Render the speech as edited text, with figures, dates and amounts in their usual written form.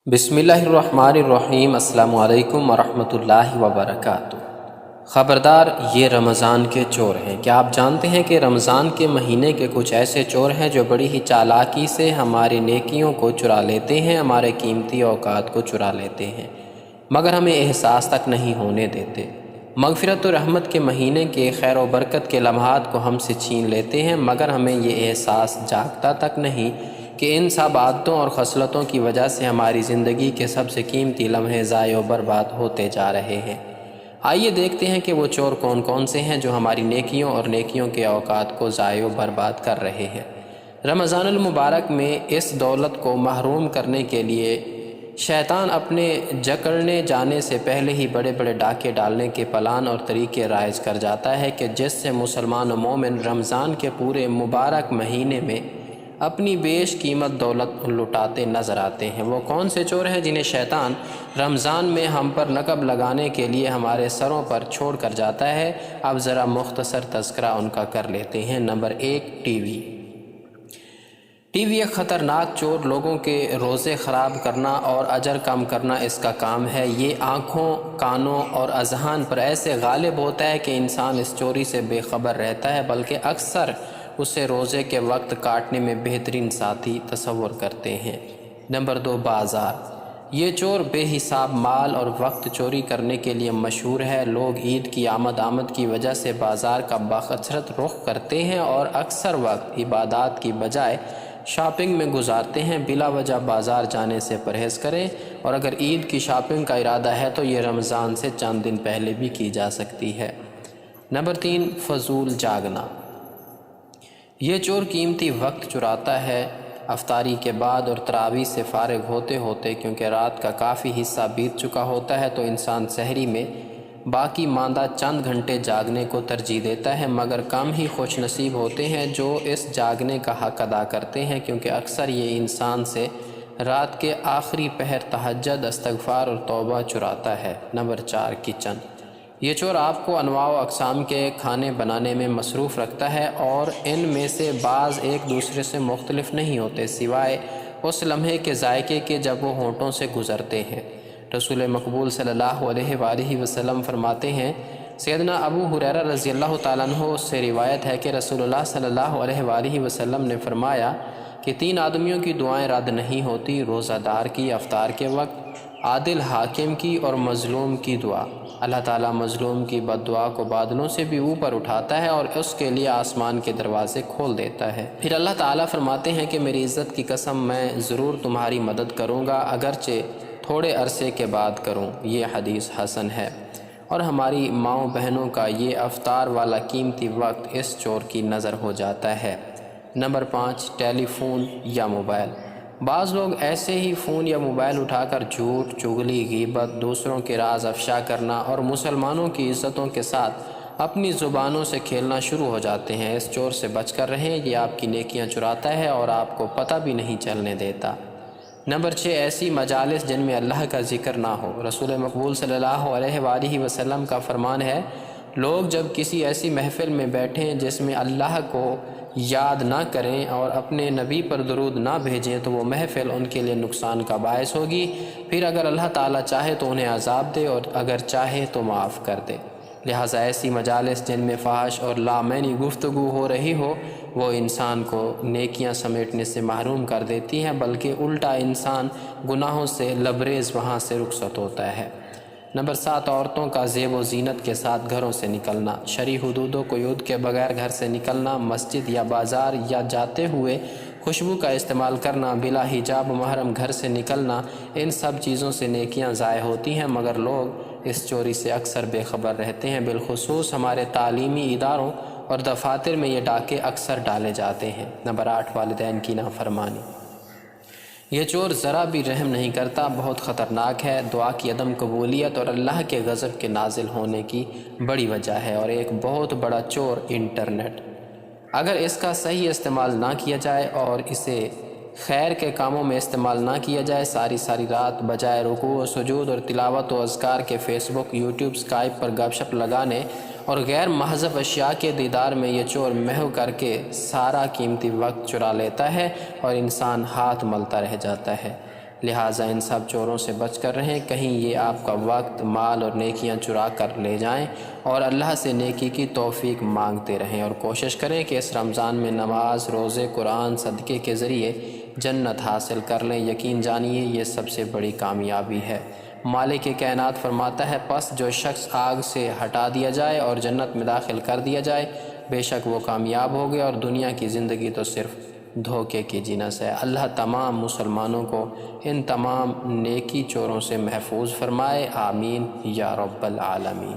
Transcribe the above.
بسم اللہ الرحمن الرحیم۔ السلام علیکم ورحمۃ اللہ وبرکاتہ۔ خبردار، یہ رمضان کے چور ہیں۔ کیا آپ جانتے ہیں کہ رمضان کے مہینے کے کچھ ایسے چور ہیں جو بڑی ہی چالاکی سے ہماری نیکیوں کو چرا لیتے ہیں، ہمارے قیمتی اوقات کو چرا لیتے ہیں، مگر ہمیں احساس تک نہیں ہونے دیتے۔ مغفرت و رحمت کے مہینے کے خیر و برکت کے لمحات کو ہم سے چھین لیتے ہیں، مگر ہمیں یہ احساس جاگتا تک نہیں کہ ان سب عادتوں اور خصلتوں کی وجہ سے ہماری زندگی کے سب سے قیمتی لمحے ضائع و برباد ہوتے جا رہے ہیں۔ آئیے دیکھتے ہیں کہ وہ چور کون کون سے ہیں جو ہماری نیکیوں اور نیکیوں کے اوقات کو ضائع و برباد کر رہے ہیں۔ رمضان المبارک میں اس دولت کو محروم کرنے کے لیے شیطان اپنے جکڑنے جانے سے پہلے ہی بڑے بڑے ڈاکے ڈالنے کے پلان اور طریقے رائج کر جاتا ہے کہ جس سے مسلمان و مومن رمضان کے پورے مبارک مہینے میں اپنی بیش قیمت دولت لٹاتے نظر آتے ہیں۔ وہ کون سے چور ہیں جنہیں شیطان رمضان میں ہم پر نقب لگانے کے لیے ہمارے سروں پر چھوڑ کر جاتا ہے؟ اب ذرا مختصر تذکرہ ان کا کر لیتے ہیں۔ Number 1، T V. T V ایک خطرناک چور، لوگوں کے روزے خراب کرنا اور اجر کم کرنا اس کا کام ہے۔ یہ آنکھوں، کانوں اور اذہان پر ایسے غالب ہوتا ہے کہ انسان اس چوری سے بے خبر رہتا ہے، بلکہ اکثر اسے روزے کے وقت کاٹنے میں بہترین ساتھی تصور کرتے ہیں۔ نمبر 2، بازار۔ یہ چور بے حساب مال اور وقت چوری کرنے کے لیے مشہور ہے۔ لوگ عید کی آمد کی وجہ سے بازار کا بکثرت رخ کرتے ہیں اور اکثر وقت عبادات کی بجائے شاپنگ میں گزارتے ہیں۔ بلا وجہ بازار جانے سے پرہیز کریں، اور اگر عید کی شاپنگ کا ارادہ ہے تو یہ رمضان سے چند دن پہلے بھی کی جا سکتی ہے۔ نمبر 3، فضول جاگنا۔ یہ چور قیمتی وقت چراتا ہے افطاری کے بعد اور تراویح سے فارغ ہوتے ہوتے، کیونکہ رات کا کافی حصہ بیت چکا ہوتا ہے تو انسان سحری میں باقی ماندہ چند گھنٹے جاگنے کو ترجیح دیتا ہے، مگر کم ہی خوش نصیب ہوتے ہیں جو اس جاگنے کا حق ادا کرتے ہیں، کیونکہ اکثر یہ انسان سے رات کے آخری پہر تہجد، استغفار اور توبہ چراتا ہے۔ Number 4، kitchen. یہ چور آپ کو انواع و اقسام کے کھانے بنانے میں مصروف رکھتا ہے، اور ان میں سے بعض ایک دوسرے سے مختلف نہیں ہوتے سوائے اس لمحے کے ذائقے کے جب وہ ہونٹوں سے گزرتے ہیں۔ رسول مقبول صلی اللہ علیہ وآلہ وسلم فرماتے ہیں، سیدنا ابو ہریرہ رضی اللہ تعالیٰ عنہ سے روایت ہے کہ رسول اللہ صلی اللہ علیہ وآلہ وسلم نے فرمایا کہ 3 آدمیوں کی دعائیں رد نہیں ہوتی: روزہ دار کی افطار کے وقت، عادل حاکم کی، اور مظلوم کی دعا۔ اللہ تعالیٰ مظلوم کی بد دعا کو بادلوں سے بھی اوپر اٹھاتا ہے اور اس کے لیے آسمان کے دروازے کھول دیتا ہے۔ پھر اللہ تعالیٰ فرماتے ہیں کہ میری عزت کی قسم، میں ضرور تمہاری مدد کروں گا، اگرچہ تھوڑے عرصے کے بعد کروں۔ یہ حدیث حسن ہے، اور ہماری ماؤں بہنوں کا یہ افطار والا قیمتی وقت اس چور کی نظر ہو جاتا ہے۔ نمبر 5، ٹیلی فون یا موبائل۔ بعض لوگ ایسے ہی فون یا موبائل اٹھا کر جھوٹ، چغلی، غیبت، دوسروں کے راز افشا کرنا اور مسلمانوں کی عزتوں کے ساتھ اپنی زبانوں سے کھیلنا شروع ہو جاتے ہیں۔ اس چور سے بچ کر رہیں، یہ آپ کی نیکیاں چراتا ہے اور آپ کو پتہ بھی نہیں چلنے دیتا۔ نمبر 6، ایسی مجالس جن میں اللہ کا ذکر نہ ہو۔ رسول مقبول صلی اللہ علیہ وآلہ وسلم کا فرمان ہے، لوگ جب کسی ایسی محفل میں بیٹھیں جس میں اللہ کو یاد نہ کریں اور اپنے نبی پر درود نہ بھیجیں تو وہ محفل ان کے لیے نقصان کا باعث ہوگی۔ پھر اگر اللہ تعالیٰ چاہے تو انہیں عذاب دے اور اگر چاہے تو معاف کر دے۔ لہٰذا ایسی مجالس جن میں فحش اور لامعنی گفتگو ہو رہی ہو، وہ انسان کو نیکیاں سمیٹنے سے محروم کر دیتی ہیں، بلکہ الٹا انسان گناہوں سے لبریز وہاں سے رخصت ہوتا ہے۔ نمبر 7، عورتوں کا زیب و زینت کے ساتھ گھروں سے نکلنا۔ شرعی حدودوں کو یاد کے بغیر گھر سے نکلنا، مسجد یا بازار یا جاتے ہوئے خوشبو کا استعمال کرنا، بلا حجاب محرم گھر سے نکلنا، ان سب چیزوں سے نیکیاں ضائع ہوتی ہیں، مگر لوگ اس چوری سے اکثر بے خبر رہتے ہیں۔ بالخصوص ہمارے تعلیمی اداروں اور دفاتر میں یہ ڈاکے اکثر ڈالے جاتے ہیں۔ نمبر 8، والدین کی نافرمانی۔ یہ چور ذرا بھی رحم نہیں کرتا، بہت خطرناک ہے، دعا کی عدم قبولیت اور اللہ کے غضب کے نازل ہونے کی بڑی وجہ ہے۔ اور ایک بہت بڑا چور انٹرنیٹ۔ اگر اس کا صحیح استعمال نہ کیا جائے اور اسے خیر کے کاموں میں استعمال نہ کیا جائے، ساری رات بجائے رکوع و سجود اور تلاوت و اذکار کے فیس بک، یوٹیوب، اسکائپ پر گپ شپ لگانے اور غیر محضب اشیاء کے دیدار میں یہ چور محو کر کے سارا قیمتی وقت چرا لیتا ہے اور انسان ہاتھ ملتا رہ جاتا ہے۔ لہٰذا ان سب چوروں سے بچ کر رہیں، کہیں یہ آپ کا وقت، مال اور نیکیاں چرا کر لے جائیں، اور اللہ سے نیکی کی توفیق مانگتے رہیں، اور کوشش کریں کہ اس رمضان میں نماز، روزے، قرآن، صدقے کے ذریعے جنت حاصل کر لیں۔ یقین جانیے یہ سب سے بڑی کامیابی ہے۔ مالک کائنات فرماتا ہے، پس جو شخص آگ سے ہٹا دیا جائے اور جنت میں داخل کر دیا جائے، بے شک وہ کامیاب ہو گیا، اور دنیا کی زندگی تو صرف دھوکے کی جنس ہے۔ اللہ تمام مسلمانوں کو ان تمام نیکی چوروں سے محفوظ فرمائے، آمین یا رب العالمین۔